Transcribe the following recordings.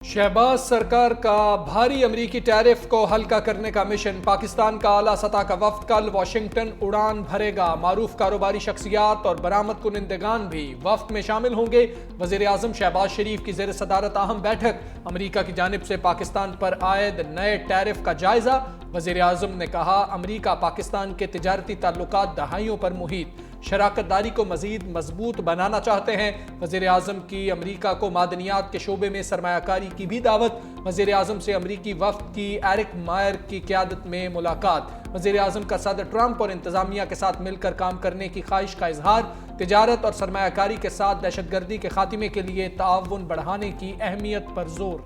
शहबाज सरकार का भारी अमरीकी टैरिफ को हल्का करने का मिशन। पाकिस्तान का आला सतह का वफ्द कल वाशिंगटन उड़ान भरेगा। मारूफ कारोबारी शख्सियात और बरामद कुनिंदगान भी वफ्द में शामिल होंगे। वजीर आजम शहबाज शरीफ की जेर सदारत अहम बैठक। अमरीका की जानिब से पाकिस्तान पर आयद नए टैरिफ का जायजा। वजीर आजम ने कहा, अमरीका पाकिस्तान के तिजारती ताल्लुकात दहाइयों पर मुहित, शराकत दारी को मजीद मजबूत बनाना चाहते हैं। वजीर आजम की अमरीका को मादनियात के शोबे में सरमायाकारी की भी दावत। वजीर आजम से अमरीकी वफ्द की एरिक मायर की क़यादत में मुलाकात। वजीर आजम का सदर ट्रंप और इंतजामिया के साथ मिलकर काम करने की ख्वाहिश का इजहार। तिजारत और सरमायाकारी के साथ दहशतगर्दी के खात्मे के लिए ताउन बढ़ाने की अहमियत पर जोर।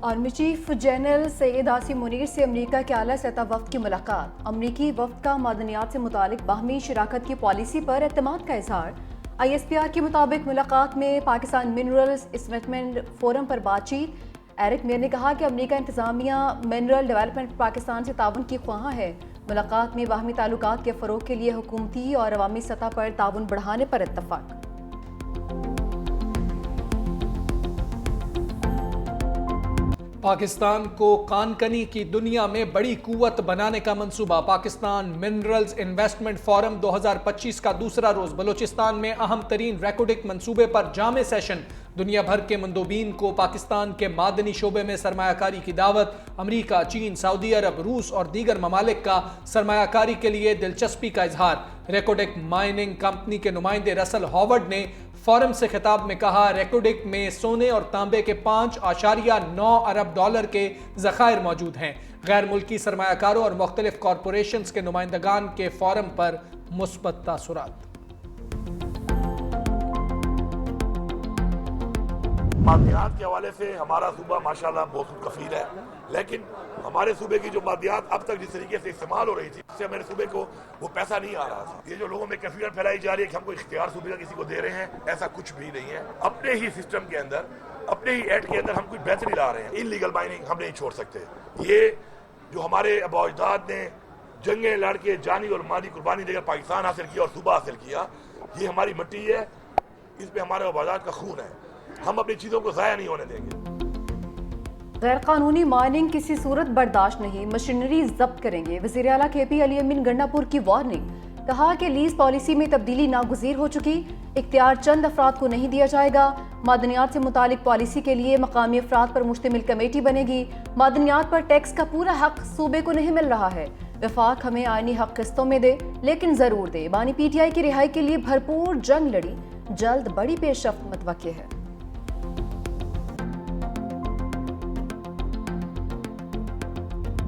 Army chief general Syed Asim Munir से अमरीका के आला सतह वफ्द की मुलाकात। अमरीकी वफ्द का मादनियात से मुतालिक बाहमी शराकत की पॉलिसी पर एतमाद का इजहार। ISPR के मुताबिक मुलाकात में पाकिस्तान मिनरल्स इन्वेस्टमेंट फोरम पर बातचीत। एरिक मेयर ने कहा कि अमरीका इंतजामिया मिनरल डेवलपमेंट पाकिस्तान से ताउन की ख्वाह है। मुलाकात में बाहमी ताल्लुकात के फ़रोग के लिए हुकूमती और अवामी सतह पर ताउन बढ़ाने पर इत्तफाक। पाकिस्तान को कानकनी की दुनिया में बड़ी कुव्वत बनाने का मंसूबा। पाकिस्तान मिनरल्स इन्वेस्टमेंट फोरम 2025 का दूसरा रोज बलोचिस्तान में अहम तरीन रेकोडिक मंसूबे पर जामे सेशन। दुनिया भर के मंदोबीन को पाकिस्तान के मादनी शोबे में सरमायाकारी की दावत। अमरीका, चीन, सऊदी अरब, रूस और दीगर ममालिक का सरमायाकारी के लिए दिलचस्पी का इजहार। रेकोडिक माइनिंग कंपनी के नुमाइंदे रसल हॉवर्ड ने फोरम से खिताब में कहा, रेकोडिक में सोने और तांबे के 5.9 अरब डॉलर के ज़खायर मौजूद हैं। गैर मुल्की सरमायाकारों और मुख्तलिफ कॉरपोरेशंस के नुमाइंदगान के फोरम पर मुस्बत तासुरात। मादियात के हवाले से हमारा सूबा माशाल्लाह बहुत कफील है, लेकिन हमारे सूबे की जो मादियात अब तक जिस तरीके से इस्तेमाल हो रही थी, उससे हमारे सूबे को वो पैसा नहीं आ रहा था। ये जो लोगों में कैफियत फैलाई जा रही है कि हमको इख्तियार सूबे का किसी को दे रहे हैं, ऐसा कुछ भी नहीं है। अपने ही सिस्टम के अंदर, अपने ही एक्ट के अंदर हम कुछ बेहतरी ला रहे हैं। इलीगल माइनिंग हम नहीं छोड़ सकते। ये जो हमारे आबा अजदाद ने जंगें लड़ के जानी और माली कुर्बानी देकर पाकिस्तान हासिल किया और सूबा हासिल किया, ये हमारी मिट्टी है, इसमें हमारे आबा अजदाद का खून है। हम अपनी चीजों को जाया नहीं होने देंगे। गैर कानूनी माइनिंग किसी सूरत बर्दाश्त नहीं, मशीनरी जब्त करेंगे। वज़ीर आला KP अली अमीन गंडापुर की वार्निंग। कहा कि लीज पॉलिसी में तब्दीली नागुज़ीर हो चुकी, इख्तियार चंद अफराद को नहीं दिया जाएगा। मादनियात से मुतालिक पॉलिसी के लिए मकामी अफराद पर मुश्तमिल कमेटी बनेगी। मादनियात पर टैक्स का पूरा हक सूबे को नहीं मिल रहा है। वफाक हमें आईनी हक किस्तों में दे, लेकिन जरूर दे। बानी PTI की रिहाई के लिए भरपूर जंग लड़ी, जल्द बड़ी पेशरफ्त मुतवक्के है।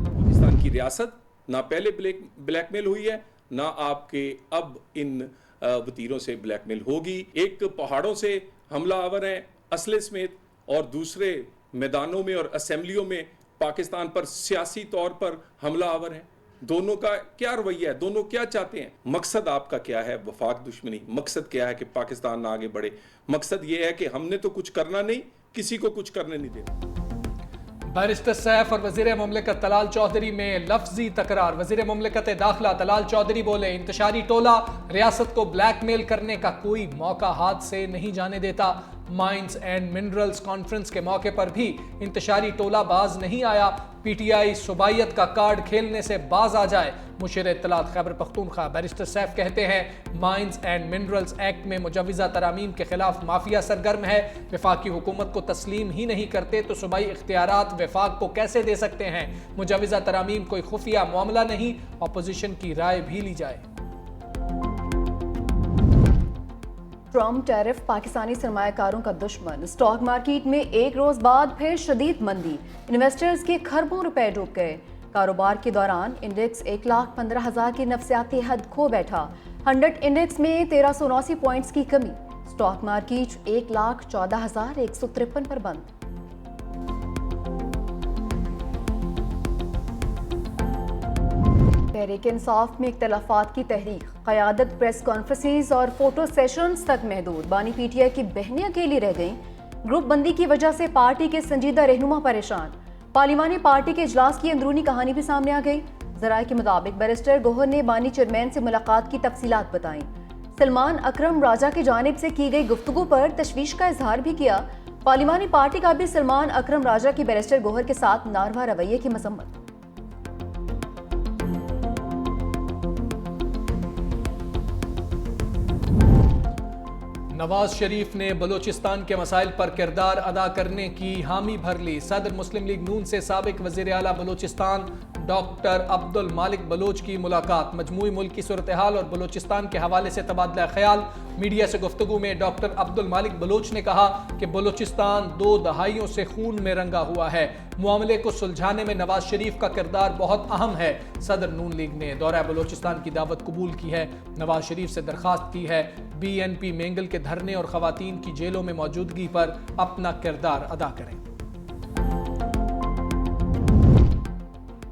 पाकिस्तान की रियासत ना पहले ब्लैकमेल हुई है, ना आपके अब इन वतीरों से ब्लैकमेल होगी। एक पहाड़ों से हमला आवर है असले समेत, और दूसरे मैदानों में और असेंबलियों में पाकिस्तान पर सियासी तौर पर हमला आवर है। दोनों का क्या रवैया है, दोनों क्या चाहते हैं? मकसद आपका क्या है? वफाक दुश्मनी। मकसद क्या है कि पाकिस्तान ना आगे बढ़े? मकसद ये है कि हमने तो कुछ करना नहीं, किसी को कुछ करने नहीं देना। बैरिस्टर सैफ और वज़ीर मुमलिकत तलाल चौधरी में लफ्जी तकरार। वज़ीर मुमलिकत दाखिला तलाल चौधरी बोले, इंतशारी टोला रियासत को ब्लैकमेल करने का कोई मौका हाथ से नहीं जाने देता। माइंस एंड मिनरल्स कॉन्फ्रेंस के मौके पर भी इंतशारी टोला बाज नहीं आया। PTI सुबाइयत का कार्ड खेलने से बाज आ जाए। मुशीर इत्तलात खैबर पख्तूनख्वा बैरिस्टर सैफ कहते हैं, माइंस एंड मिनरल्स एक्ट में मुजव्वज़ा तरामीम के खिलाफ माफिया सरगर्म है। वफाकी हुकूमत को तस्लीम ही नहीं करते तो सूबाई इख्तियारात वफाक को कैसे दे सकते हैं? मुजव्वज़ा तरामीम कोई खुफिया मामला नहीं, अपोजिशन की राय भी ली जाए। ट्रम्प टैरिफ पाकिस्तानी सरमायाकारों का दुश्मन। स्टॉक मार्केट में एक रोज बाद फिर शदीद मंदी, इन्वेस्टर्स के खरबों रुपए डूब गए। कारोबार के दौरान इंडेक्स 1,15,000 की नफसियाती हद खो बैठा। 100 इंडेक्स में 1379 पॉइंट्स की कमी। स्टॉक मार्केट 1,14,153 पर बंद। तहरीक इंसाफ में इख्तलाफात की तहरीक, क़यादत प्रेस कॉन्फ्रेंसेस और फोटो सेशंस तक महदूद। बानी PTI की बहनें अकेली रह गईं। ग्रुप बंदी की वजह से पार्टी के संजीदा रहनुमा परेशान। पार्लिमानी पार्टी के इजलास की अंदरूनी कहानी भी सामने आ गई। जराये के मुताबिक बैरिस्टर गोहर ने बानी चेयरमैन से मुलाकात की तफसीलात बताई। सलमान अकरम राजा की जानिब से की गई गुफ्तगू पर तशवीश का इजहार भी किया। पार्लिमानी पार्टी का भी सलमान अकरम राजा की बैरिस्टर गोहर के साथ नारवा रवैये की मजम्मत। नवाज शरीफ ने बलूचिस्तान के मसाइल पर किरदार अदा करने की हामी भर ली। सदर मुस्लिम लीग नून से साबिक वजीर आला बलूचिस्तान डॉक्टर अब्दुल मालिक बलोच की मुलाकात। मजमूई मुल्क की सूरत हाल और बलूचिस्तान के हवाले से तबादला ख्याल। मीडिया से गुफ्तगू में डॉक्टर अब्दुल मालिक बलोच ने कहा कि बलूचिस्तान 2 दहाइयों से खून में रंगा हुआ है। मामले को सुलझाने में नवाज शरीफ का किरदार बहुत अहम है। सदर नून लीग ने दौरा बलूचिस्तान की दावत कबूल की है। नवाज शरीफ से दरखास्त की है BNP मेंगल के धरने और खवातीन की जेलों में मौजूदगी पर अपना किरदार अदा करें।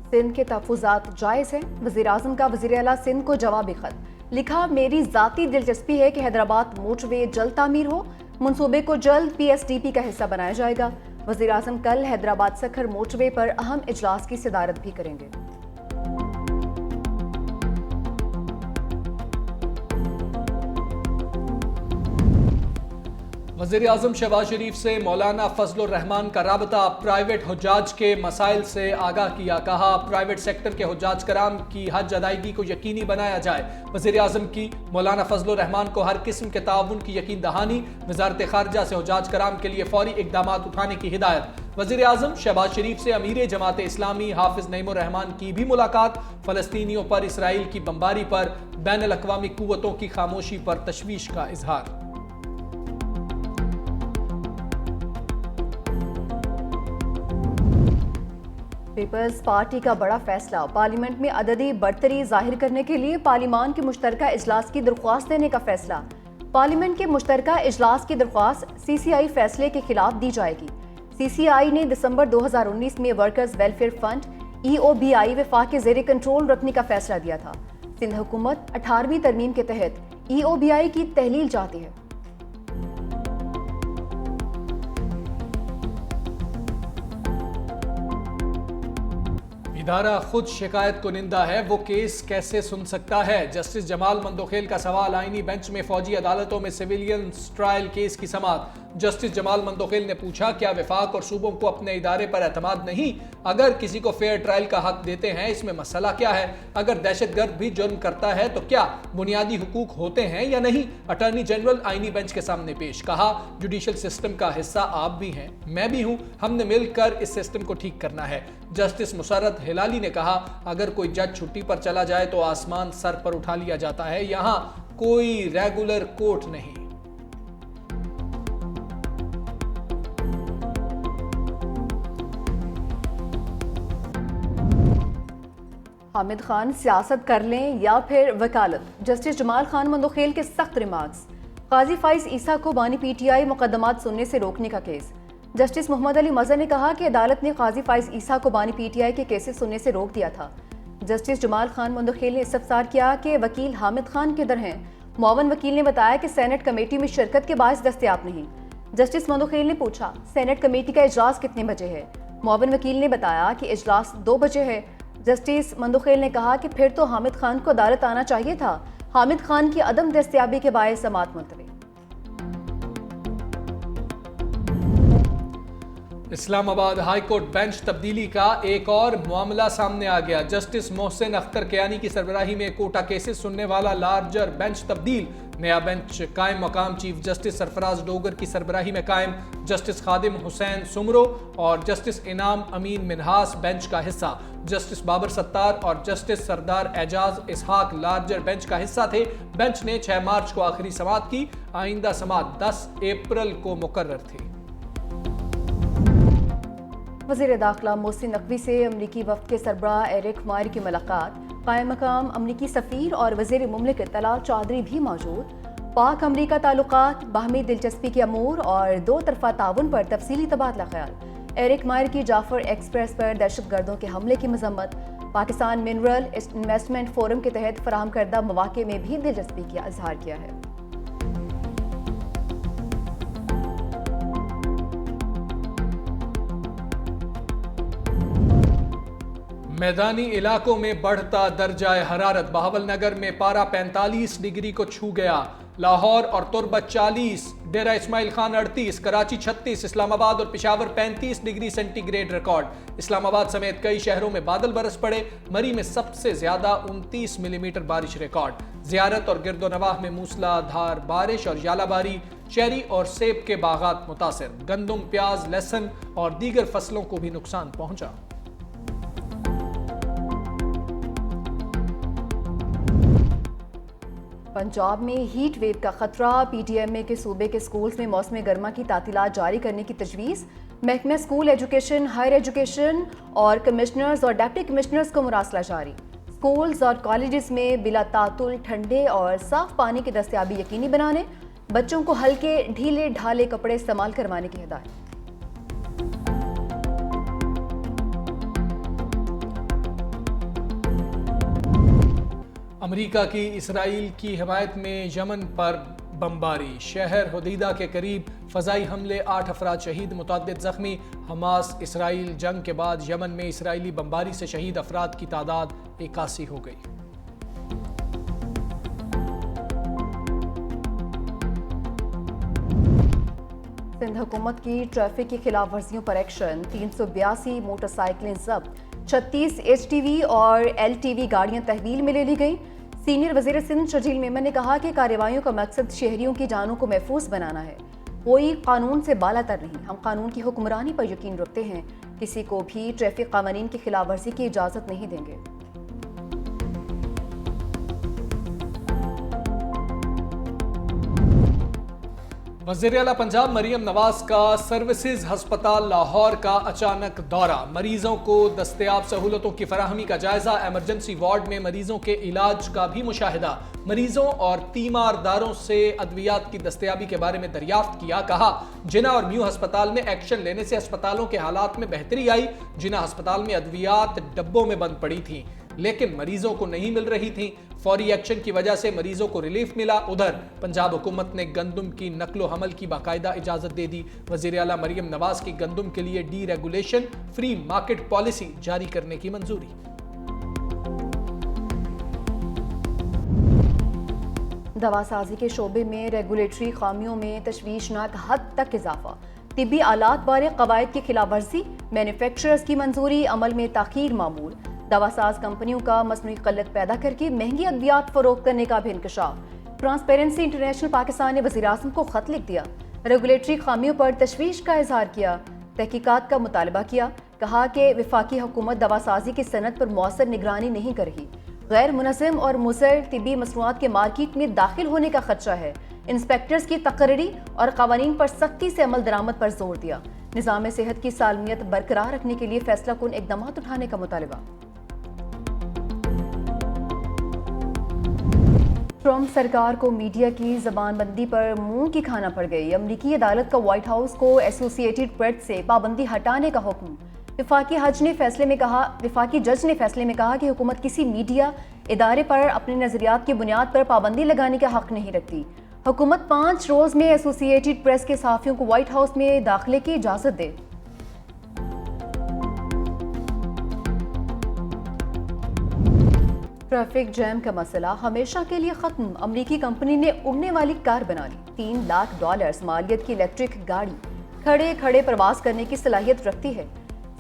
सिंध के तहफ़्फ़ुज़ात जायज़ है। वज़ीर आज़म का वज़ीर आला सिंध को जवाबी खत लिखा। मेरी ज़ाती दिलचस्पी है कि हैदराबाद मोटरवे जल्द तामीर हो। मंसूबे को जल्द PSDP का हिस्सा बनाया जाएगा। वज़ीर आज़म कल हैदराबाद सखर मोटरवे पर अहम इजलास की सदारत भी करेंगे। वज़ीर आज़म शहबाज शरीफ से मौलाना फजलुर रहमान का राबता। प्राइवेट हुज्जाज के मसाइल से आगाह किया। कहा प्राइवेट सेक्टर के हुज्जाज कराम की हज अदायगी को यकीनी बनाया जाए। वज़ीर आज़म की मौलाना फजलुर रहमान को हर किस्म के ताउन की यकीन दहानी। वज़ारत खारजा से हुज्जाज कराम के लिए फौरी इक़दाम उठाने की हिदायत। वज़ीर आज़म शहबाज शरीफ से अमीर जमात इस्लामी हाफिज नईमुर रहमान की भी मुलाकात। फ़लस्तीनियों पर इसराइल की बमबारी पर बैनुल अक़वामी कुव्वतों की खामोशी पर तशवीश का इजहार। पीपल्स पार्टी का बड़ा फैसला। पार्लियामेंट में अददी बरतरी जाहिर करने के लिए पार्लिमान के मुश्तरका इजलास की दरख्वास्त देने का फैसला। पार्लियामेंट के मुश्तरका इजलास की दरख्वास्त CCI फैसले के खिलाफ दी जाएगी। CCI ने दिसंबर 2019 में वर्कर्स वेलफेयर फंड EOBI वफाक ज़ेर कंट्रोल रखने का फैसला दिया था। सिंध हुकूमत 18वीं तरमीम के तहत EOBI की तहलील चाहती है। इदारा खुद शिकायत कुनिंदा है, वो केस कैसे सुन सकता है? जस्टिस जमाल मंदोखेल का सवाल। आईनी बेंच में फौजी अदालतों में सिविलियन ट्रायल केस की समाअत। जस्टिस जमाल मंदोखेल ने पूछा क्या वफाक और सूबों को अपने इदारे पर एतमाद नहीं? अगर किसी को फेयर ट्रायल का हक देते हैं इसमें मसला क्या है? अगर दहशतगर्द भी जुर्म करता है तो क्या बुनियादी हुकूक होते हैं या नहीं? अटॉर्नी जनरल आईनी बेंच के सामने पेश। कहा जुडिशल सिस्टम का हिस्सा आप भी हैं, मैं भी हूं, हमने मिलकर इस सिस्टम को ठीक करना है। जस्टिस मुसर्रत हिलाली ने कहा अगर कोई जज छुट्टी पर चला जाए तो आसमान सर पर उठा लिया जाता है, यहां कोई रेगुलर कोर्ट नहीं। हामिद खान सियासत कर लें या फिर वकालत। जस्टिस जमाल खान मंदोखेल के सख्त रिमार्क्स। काजी फाइज ईसा को बानी PTI मुकदमात सुनने से रोकने का केस। जस्टिस मोहम्मद अली मजहर ने कहा कि अदालत ने काजी फाइज ईसा को बानी PTI के केसेस सुनने से रोक दिया था। जस्टिस जमाल खान मंदोखेल ने इस्तफसार किया कि वकील हामिद खान किधर हैं। मुआवन वकील ने बताया कि सेनेट कमेटी में शिरकत के बायस दस्तयाब नहीं। जस्टिस मंदोखेल ने पूछा सेनेट कमेटी का इजलास कितने बजे है? मुआवन वकील ने बताया कि इजलास 2 बजे है। जस्टिस मंदोखेल ने कहा कि फिर तो हामिद खान को अदालत आना चाहिए था। हामिद खान की अदम दस्तयाबी के बायस समाअत मुलतवी। इस्लामाबाद हाई कोर्ट बेंच तब्दीली का एक और मामला सामने आ गया। जस्टिस मोहसिन अख्तर कियानी की सरबराही में कोटा केसेस सुनने वाला लार्जर बेंच तब्दील। नया बेंच कायम मकाम चीफ जस्टिस सरफराज डोगर की सरबराही में कायम। जस्टिस खादिम हुसैन सुमरो और जस्टिस इनाम अमीन मिनहास बेंच का हिस्सा। जस्टिस बाबर सत्तार और जस्टिस सरदार एजाज इसहाक लार्जर बेंच का हिस्सा थे। बेंच ने 6 मार्च को आखिरी समाअत की। आइंदा समाअत 10 अप्रैल को मुकर्रर थी। वज़ीर दाखिला मोहसिन नकवी से अमरीकी वफ़द के सरबराह एरिक मायर की मुलाकात। कायम मकाम अमरीकी सफ़ीर और वज़ीर मुमलिकत तलाल चौधरी भी मौजूद। पाक अमरीका ताल्लुकात, बाहमी दिलचस्पी के अमूर और 2 तरफ़ा ताउन पर तफसीली तबादला ख्याल। एरिक मायर की जाफर एक्सप्रेस पर दहशतगर्दों के हमले की मजम्मत। पाकिस्तान मिनरल इन्वेस्टमेंट फोरम के तहत फराहम करदा मौक़े में भी दिलचस्पी का इजहार किया है। मैदानी इलाकों में बढ़ता दर्जा हरारत। बहावलनगर में पारा 45 डिग्री को छू गया। लाहौर और तुर्बत 40, डेरा इस्माइल खान 38, कराची 36, इस्लामाबाद और Peshawar 35 degree centigrade record. Islamabad समेत कई शहरों में बादल बरस पड़े। मरी में सबसे ज्यादा 29 मिलीमीटर बारिश रिकॉर्ड। जियारत और गिरदोनवाह में मूसलाधार बारिश और यालाबारी। चेरी और सेब के बागात मुतासिर। गंदम, प्याज, लहसुन और दीगर फसलों को भी नुकसान पहुंचा। पंजाब में हीट वेव का खतरा। पीटीएमए के सूबे के स्कूल्स में मौसम गर्मा की तातीलात जारी करने की तजवीज़। महकमा स्कूल एजुकेशन, हायर एजुकेशन और कमिश्नर्स और डिप्टी कमिश्नर्स को मुरासला जारी। स्कूल्स और कॉलेजेस में बिला तातुल ठंडे और साफ पानी की दस्तयाबी यकीनी बनाने, बच्चों को हल्के ढीले ढाले कपड़े इस्तेमाल करवाने की हिदायत। अमेरिका की इसराइल की हिमायत में यमन पर बमबारी। शहर हुदैदा के करीब फ़ज़ाई हमले, 8 अफराद शहीद, मुतअद्दिद ज़ख्मी। हमास इसराइल जंग के बाद यमन में इसराइली बमबारी से शहीद अफराद की तादाद 81 हो गई। सिंध हुकूमत की ट्रैफिक की खिलाफ वर्जियों पर एक्शन। 382 मोटरसाइकिलें जब्त, 36 HTV और LTV गाड़ियां तहवील में ले ली गई। सीनियर वजीर सिंध शजील मेमन ने कहा कि कार्रवाइयों का मकसद शहरियों की जानों को महफूज बनाना है। कोई कानून से बालातर नहीं, हम कानून की हुक्मरानी पर यकीन रखते हैं। किसी को भी ट्रैफिक कानून की खिलाफ वर्जी की इजाज़त नहीं देंगे। वज़ीर आला पंजाब मरियम नवाज का सर्विसेज हस्पताल लाहौर का अचानक दौरा। मरीजों को दस्तयाब सहूलतों की फराहमी का जायजा। एमरजेंसी वार्ड में मरीजों के इलाज का भी मुशाहिदा। मरीजों और तीमारदारों से अद्वियात की दस्तयाबी के बारे में दरियाफ्त किया। कहा, जिना और म्यू हस्पताल में एक्शन लेने से अस्पतालों के हालात में बेहतरी आई। जिना हस्पताल में अद्वियात डब्बों में बंद पड़ी थी लेकिन मरीजों को नहीं मिल रही थी। फौरी एक्शन की वजह से मरीजों को रिलीफ मिला। उधर पंजाब हुकूमत ने गंदम की नकलो हमल की बाकायदा इजाजत दे दी। वज़ीर आला मरियम नवाज की गंदम के लिए D regulation free market policy जारी करने की मंजूरी। दवासाजी के शोबे में रेगुलेटरी खामियों में तशवीशनाक हद तक इजाफा। तिब्बी आलात बारे कवायद की खिलाफ वर्जी। मैन्युफैक्चरर्स की मंजूरी अमल में ताखीर मामूल। दवासाज कंपनियों का मसनूई क़ल्लत पैदा करके महंगी अद्वियात फरोख्त करने का भी इंकशाफ। ट्रांसपेरेंसी इंटरनेशनल पाकिस्तान ने वज़ीर आज़म को खत लिख दिया। रेगुलेटरी खामियों पर तशवीश का इजहार किया। तहकीकात का मुतालबा किया। कहा कि वफाकी हुकूमत दवासाजी की सनत पर मौसर निगरानी नहीं कर रही। गैर मुनज़्ज़म और मुज़र तिब्बी मसनूआत के मार्केट में दाखिल होने का खदशा है। इंस्पेक्टर्स की तकर्री और कवानीन पर सख्ती से अमल दरामद पर जोर दिया। निज़ाम सेहत की सालमियत बरकरार रखने के लिए फैसला कुन इक़दाम उठाने का मुतालबा। ट्रंप सरकार को मीडिया की जबानबंदी पर मुंह की खाना पड़ गई। अमरीकी अदालत का व्हाइट हाउस को एसोसिएटेड प्रेस से पाबंदी हटाने का हुक्म। वफाकी जज ने फैसले में कहा कि हुकूमत किसी मीडिया इदारे पर अपने नजरियात की बुनियाद पर पाबंदी लगाने का हक नहीं रखती। हुकूमत 5 रोज में एसोसिएटेड प्रेस के सहाफ़ियों को व्हाइट हाउस में दाखिले की इजाज़त दे। ट्रैफिक जैम का मसला हमेशा के लिए खत्म। अमरीकी कंपनी ने उड़ने वाली कार बना ली। $3 लाख मालियत की इलेक्ट्रिक गाड़ी खड़े खड़े प्रवास करने की सलाहियत रखती है।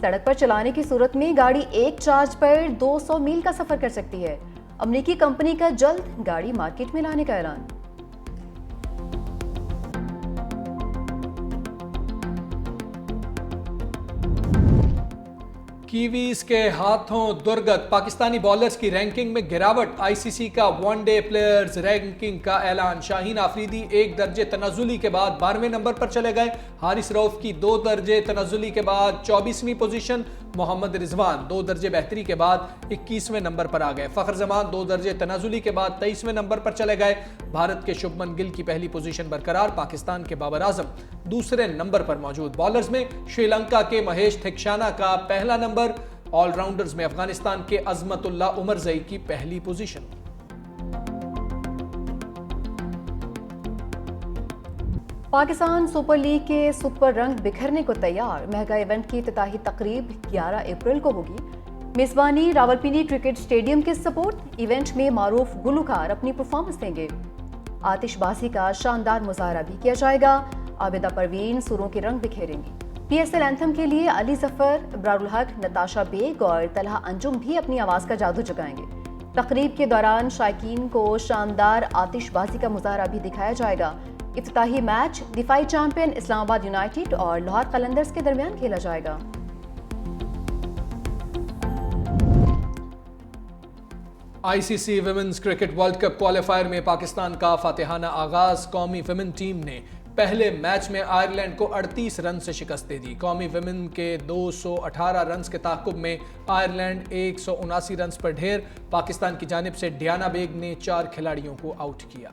सड़क पर चलाने की सूरत में गाड़ी एक चार्ज पर 200 मील का सफर कर सकती है। अमरीकी कंपनी का जल्द गाड़ी मार्केट में लाने का ऐलान। कीवीज के हाथों दुर्गत। पाकिस्तानी बॉलर्स की रैंकिंग में गिरावट। आईसीसी का वनडे प्लेयर्स रैंकिंग का ऐलान। शाहीन आफरीदी 1 दर्जे तनाजुली के बाद 12वें नंबर पर चले गए। हारिस रऊफ की 2 दर्जे तनाजुली के बाद 24वीं पोजीशन। मोहम्मद रिजवान 2 दर्जे बेहतरी के बाद 21वें नंबर पर आ गए। फखर जमान 2 दर्जे तनाजुली के बाद 23वें नंबर पर चले गए। भारत के शुभमन गिल की पहली पोजीशन बरकरार। पाकिस्तान के बाबर आजम दूसरे नंबर पर मौजूद। बॉलर्स में श्रीलंका के महेश थिक्शाना का पहला नंबर। ऑलराउंडर्स में अफगानिस्तान के अजमतुल्ला उमरजई की पहली पोजीशन। पाकिस्तान सुपर लीग के सुपर रंग बिखरने को तैयार। मेगा इवेंट की इफ्तिताही तकरीब 11 अप्रैल को होगी। मेजबानी रावलपिंडी क्रिकेट स्टेडियम के सपोर्ट। इवेंट में मारूफ गुलकार अपनी परफॉर्मेंस देंगे। आतिशबाजी का शानदार मुजाहरा भी किया जाएगा। आबिदा परवीन सुरों के रंग बिखेरेंगी। PSL एंथम के लिए अली जफर, इब्रारुल हक, नताशा बेग और तलहा अंजुम भी अपनी आवाज़ का जादू जगाएंगे। तकरीब के दौरान शायकीन को शानदार आतिशबाजी का मुजाहरा भी दिखाया जाएगा। इफ्तिताही मैच दिफाई चैंपियन इस्लामाबाद यूनाइटेड और लाहौर कलंदर्स के दरमियान खेला जाएगा। ICC women's cricket world cup qualifier में पाकिस्तान का फातिहाना आगाज। कौमी विमेन टीम ने पहले मैच में आयरलैंड को 38 रन से शिकस्त दे दी। कौमी विमेन के 218 रन के ताक़ुब में आयरलैंड 179 रन पर ढेर। पाकिस्तान की जानिब से डियाना बेग ने 4 खिलाड़ियों को आउट किया।